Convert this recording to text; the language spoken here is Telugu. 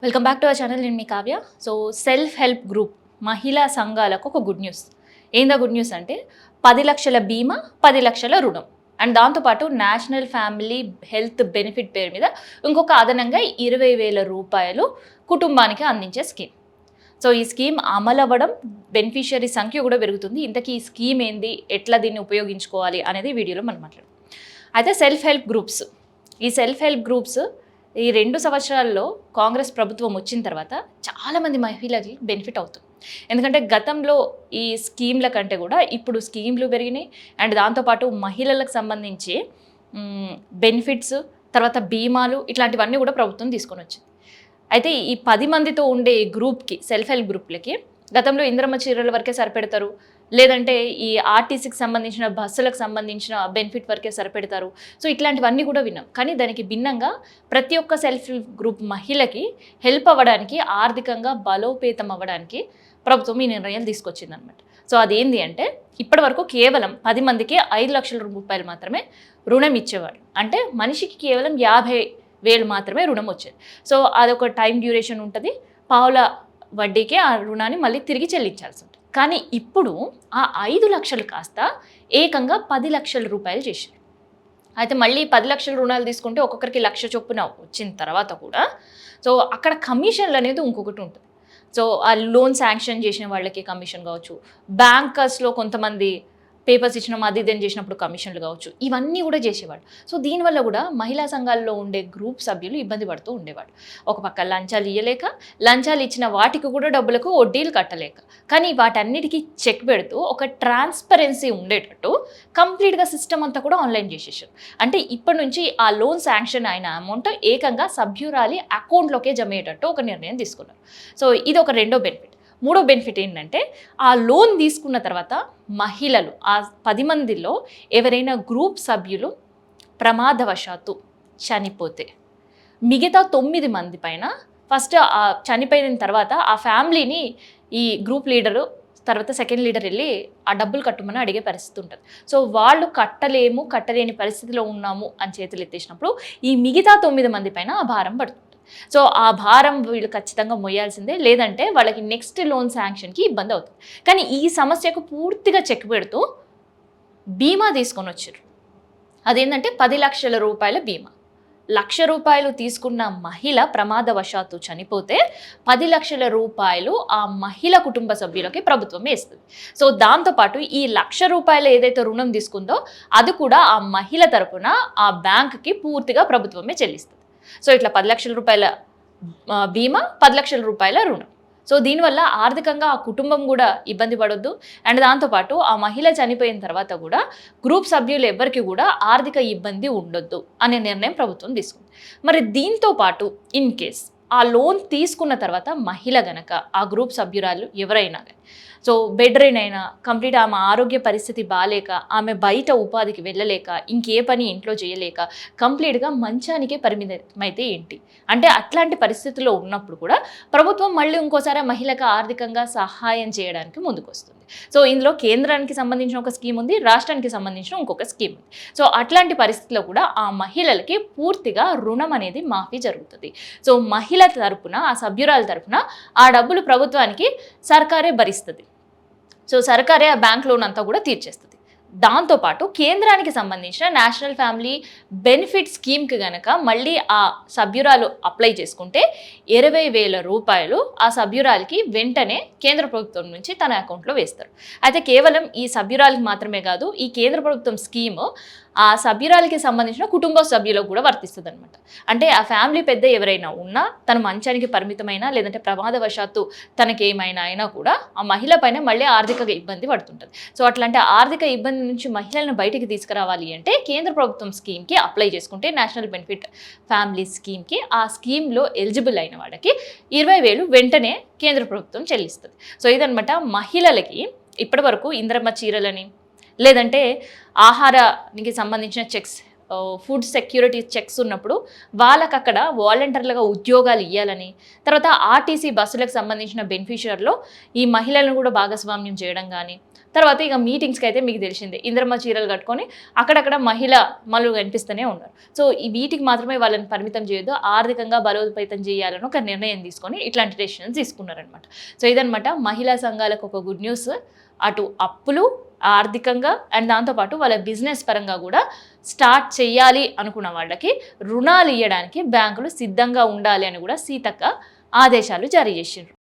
Welcome back to our channel. నేను మీ Kavya. So self help group మహిళా సంఘాలకు ఒక గుడ్ న్యూస్. ఏందా గుడ్ న్యూస్ అంటే 10 లక్షల బీమా, 10 లక్షల రుణం అండ్ దాంతోపాటు నేషనల్ ఫ్యామిలీ హెల్త్ బెనిఫిట్ పేరు మీద ఇంకొక అదనంగా 20,000 రూపాయలు కుటుంబానికి అందించే స్కీమ్. సో ఈ స్కీమ్ అమలవ్వడం, బెనిఫిషియరీ సంఖ్య కూడా పెరుగుతుంది. ఇంతకీ ఈ స్కీమ్ ఏంది, ఎట్లా దీన్ని ఉపయోగించుకోవాలి అనేది వీడియోలో మనం మాట్లాడదాం. అయితే సెల్ఫ్ హెల్ప్ గ్రూప్స్, ఈ సెల్ఫ్ హెల్ప్ గ్రూప్స్ ఈ 2 సంవత్సరాల్లో కాంగ్రెస్ ప్రభుత్వం వచ్చిన తర్వాత చాలామంది మహిళలకి బెనిఫిట్ అవుతుంది. ఎందుకంటే గతంలో ఈ స్కీమ్ల కంటే కూడా ఇప్పుడు స్కీమ్లు పెరిగినాయి అండ్ దాంతోపాటు మహిళలకు సంబంధించి బెనిఫిట్స్, తర్వాత బీమాలు ఇట్లాంటివన్నీ కూడా ప్రభుత్వం తీసుకొని వచ్చింది. అయితే ఈ 10 మందితో ఉండే గ్రూప్కి, సెల్ఫ్ హెల్ప్ గ్రూప్లకి గతంలో ఇంద్రమ్మ చీరల వరకే సరిపెడతారు, లేదంటే ఈ ఆర్టీసీకి సంబంధించిన బస్సులకు సంబంధించిన బెనిఫిట్ వరకే సరిపెడతారు. సో ఇట్లాంటివన్నీ కూడా విన్నాం. కానీ దానికి భిన్నంగా ప్రతి ఒక్క సెల్ఫ్ హెల్ప్ గ్రూప్ మహిళకి హెల్ప్ అవ్వడానికి, ఆర్థికంగా బలోపేతం అవ్వడానికి ప్రభుత్వం ఈ నిర్ణయాలు తీసుకొచ్చిందనమాట. సో అదేంటి అంటే ఇప్పటి వరకు కేవలం 10 మందికి 5 లక్షల రూపాయలు మాత్రమే రుణం ఇచ్చేవాడు. అంటే మనిషికి కేవలం 50,000 మాత్రమే రుణం వచ్చేది. సో అదొక టైం డ్యూరేషన్ ఉంటుంది, పావుల వడ్డీకి ఆ రుణాన్ని మళ్ళీ తిరిగి చెల్లించాల్సి ఉంటుంది. కానీ ఇప్పుడు ఆ 5 లక్షలు కాస్త ఏకంగా 10 లక్షల రూపాయలు చేశారు. అయితే మళ్ళీ 10 లక్షల రుణాలు తీసుకుంటే ఒక్కొక్కరికి 1,00,000 చొప్పున వచ్చిన తర్వాత కూడా సో అక్కడ కమిషన్లు అనేది ఇంకొకటి ఉంటుంది. సో ఆ లోన్ శాంక్షన్ చేసిన వాళ్ళకి కమిషన్ కావచ్చు, బ్యాంకర్స్లో కొంతమంది పేపర్స్ ఇచ్చిన అది ఇదని చేసినప్పుడు కమిషన్లు కావచ్చు, ఇవన్నీ కూడా చేసేవాడు. సో దీనివల్ల కూడా మహిళా సంఘాల్లో ఉండే గ్రూప్ సభ్యులు ఇబ్బంది పడుతూ ఉండేవాడు. ఒక పక్క లంచాలు ఇవ్వలేక, లంచాలు ఇచ్చిన వాటికి కూడా డబ్బులకు వడ్డీలు కట్టలేక, కానీ వాటన్నిటికీ చెక్ పెడుతూ ఒక ట్రాన్స్పరెన్సీ ఉండేటట్టు కంప్లీట్గా సిస్టమ్ అంతా కూడా ఆన్లైన్ చేసేసారు. అంటే ఇప్పటి నుంచి ఆ లోన్ శాంక్షన్ అయిన అమౌంట్ ఏకంగా సభ్యురాలి అకౌంట్లోకే జమ అయ్యేటట్టు ఒక నిర్ణయం తీసుకున్నారు. సో ఇది ఒక రెండో బెనిఫిట్. మూడో బెనిఫిట్ ఏంటంటే ఆ లోన్ తీసుకున్న తర్వాత మహిళలు, ఆ 10 మందిలో ఎవరైనా గ్రూప్ సభ్యులు ప్రమాదవశాత్తు చనిపోతే మిగతా 9 మంది పైన ఫస్ట్ ఆ చనిపోయిన తర్వాత ఆ ఫ్యామిలీని ఈ గ్రూప్ లీడరు తర్వాత సెకండ్ లీడర్ వెళ్ళి ఆ డబ్బులు కట్టమని అడిగే పరిస్థితి ఉంటుంది. సో వాళ్ళు కట్టలేని పరిస్థితిలో ఉన్నాము అని చేతులు ఎత్తేసినప్పుడు ఈ మిగతా 9 మంది పైన ఆ భారం పడుతుంది. సో ఆ భారం వీళ్ళు ఖచ్చితంగా మొయ్యాల్సిందే, లేదంటే వాళ్ళకి నెక్స్ట్ లోన్ శాంక్షన్కి ఇబ్బంది అవుతుంది. కానీ ఈ సమస్యకు పూర్తిగా చెక్ పెడుతూ బీమా తీసుకొని వచ్చారు. అదేంటంటే 10 లక్షల రూపాయల బీమా. 1,00,000 రూపాయలు తీసుకున్న మహిళ ప్రమాదవశాత్తు చనిపోతే 10 లక్షల రూపాయలు ఆ మహిళ కుటుంబ సభ్యులకి ప్రభుత్వం వేస్తుంది. సో దాంతోపాటు ఈ 1,00,000 రూపాయలు ఏదైతే రుణం తీసుకుందో అది కూడా ఆ మహిళ తరపున ఆ బ్యాంకుకి పూర్తిగా ప్రభుత్వమే చెల్లిస్తుంది. సో ఇట్లా 10 లక్షల రూపాయల బీమా, 10 లక్షల రూపాయల రుణం. సో దీనివల్ల ఆర్థికంగా ఆ కుటుంబం కూడా ఇబ్బంది పడొద్దు అండ్ దాంతోపాటు ఆ మహిళ చనిపోయిన తర్వాత కూడా గ్రూప్ సభ్యులు ఎవరికి కూడా ఆర్థిక ఇబ్బంది ఉండొద్దు అనే నిర్ణయం ప్రభుత్వం తీసుకుంది. మరి దీంతో పాటు ఇన్ కేస్ ఆ లోన్ తీసుకున్న తర్వాత మహిళ గనక ఆ గ్రూప్ సభ్యురాలు ఎవరైనా కానీ సో బెడ్ రెయిన్ అయినా, కంప్లీట్ ఆమె ఆరోగ్య పరిస్థితి బాగాలేక, ఆమె బయట ఉపాధికి వెళ్ళలేక, ఇంకే పని ఇంట్లో చేయలేక కంప్లీట్గా మంచానికే పరిమితమైతే ఏంటి అంటే అట్లాంటి పరిస్థితుల్లో ఉన్నప్పుడు కూడా ప్రభుత్వం మళ్ళీ ఇంకోసారి మహిళకు ఆర్థికంగా సహాయం చేయడానికి ముందుకు వస్తుంది. సో ఇందులో కేంద్రానికి సంబంధించిన ఒక స్కీమ్ ఉంది, రాష్ట్రానికి సంబంధించిన ఇంకొక స్కీమ్ ఉంది. సో అట్లాంటి పరిస్థితుల్లో కూడా ఆ మహిళలకి పూర్తిగా రుణం అనేది మాఫీ జరుగుతుంది. సో మహిళ తరపున, ఆ సభ్యురాల తరపున ఆ డబ్బులు ప్రభుత్వానికి సర్కారే భరిస్తుంది. సో సర్కారే ఆ బ్యాంక్ లోన్ అంతా కూడా తీర్చేస్తుంది. దాంతోపాటు కేంద్రానికి సంబంధించిన నేషనల్ ఫ్యామిలీ బెనిఫిట్ స్కీమ్కి కనుక మళ్ళీ ఆ సభ్యురాలు అప్లై చేసుకుంటే 20,000 రూపాయలు ఆ సభ్యురాలికి వెంటనే కేంద్ర ప్రభుత్వం నుంచి తన అకౌంట్లో వేస్తారు. అయితే కేవలం ఈ సభ్యురాలికి మాత్రమే కాదు, ఈ కేంద్ర ప్రభుత్వం స్కీము ఆ సభ్యురాలికి సంబంధించిన కుటుంబ సభ్యులకు కూడా వర్తిస్తుంది అనమాట. అంటే ఆ ఫ్యామిలీ పెద్ద ఎవరైనా ఉన్నా, తన మంచానికి పరిమితమైనా, లేదంటే ప్రమాదవశాత్తు తనకేమైనా అయినా కూడా ఆ మహిళ పైన మళ్ళీ ఆర్థిక ఇబ్బంది పడుతుంటుంది. సో అట్లాంటి ఆర్థిక ఇబ్బంది నుంచి మహిళలను బయటికి తీసుకురావాలి అంటే కేంద్ర ప్రభుత్వం స్కీమ్కి అప్లై చేసుకుంటే, నేషనల్ బెనిఫిట్ ఫ్యామిలీ స్కీమ్కి, ఆ స్కీమ్లో ఎలిజిబుల్ అయిన వాళ్ళకి 20,000 వెంటనే కేంద్ర ప్రభుత్వం చెల్లిస్తుంది. సో ఇదనమాట మహిళలకి ఇప్పటి వరకు ఇంద్రమ్మ చీరలని, లేదంటే ఆహారానికి సంబంధించిన చెక్స్ ఫుడ్ సెక్యూరిటీ చెక్స్ ఉన్నప్పుడు వాళ్ళకి అక్కడ వాలంటీర్లుగా ఉద్యోగాలు ఇవ్వాలని, తర్వాత ఆర్టీసీ బస్సులకు సంబంధించిన బెనిఫిషియర్లో ఈ మహిళలను కూడా భాగస్వామ్యం చేయడం కానీ, తర్వాత ఇక మీటింగ్స్కి అయితే మీకు తెలిసిందే ఇంద్రమ్మ చీరలు కట్టుకొని అక్కడక్కడ మహిళలు కనిపిస్తూనే ఉన్నారు. సో ఈ వీటికి మాత్రమే వాళ్ళని పరిమితం చేయొద్దు, ఆర్థికంగా బలోపేతం చేయాలని ఒక నిర్ణయం తీసుకొని ఇట్లాంటి డెసిషన్స్ తీసుకున్నారనమాట. సో ఇదనమాట మహిళా సంఘాలకు ఒక గుడ్ న్యూస్. అటు అప్పులు ఆర్థికంగా అండ్ దాంతోపాటు వాళ్ళ బిజినెస్ పరంగా కూడా స్టార్ట్ చేయాలి అనుకున్న వాళ్ళకి రుణాలు ఇవ్వడానికి బ్యాంకులు సిద్ధంగా ఉండాలి అని కూడా సీతక్క ఆదేశాలు జారీ చేసిండ్రు.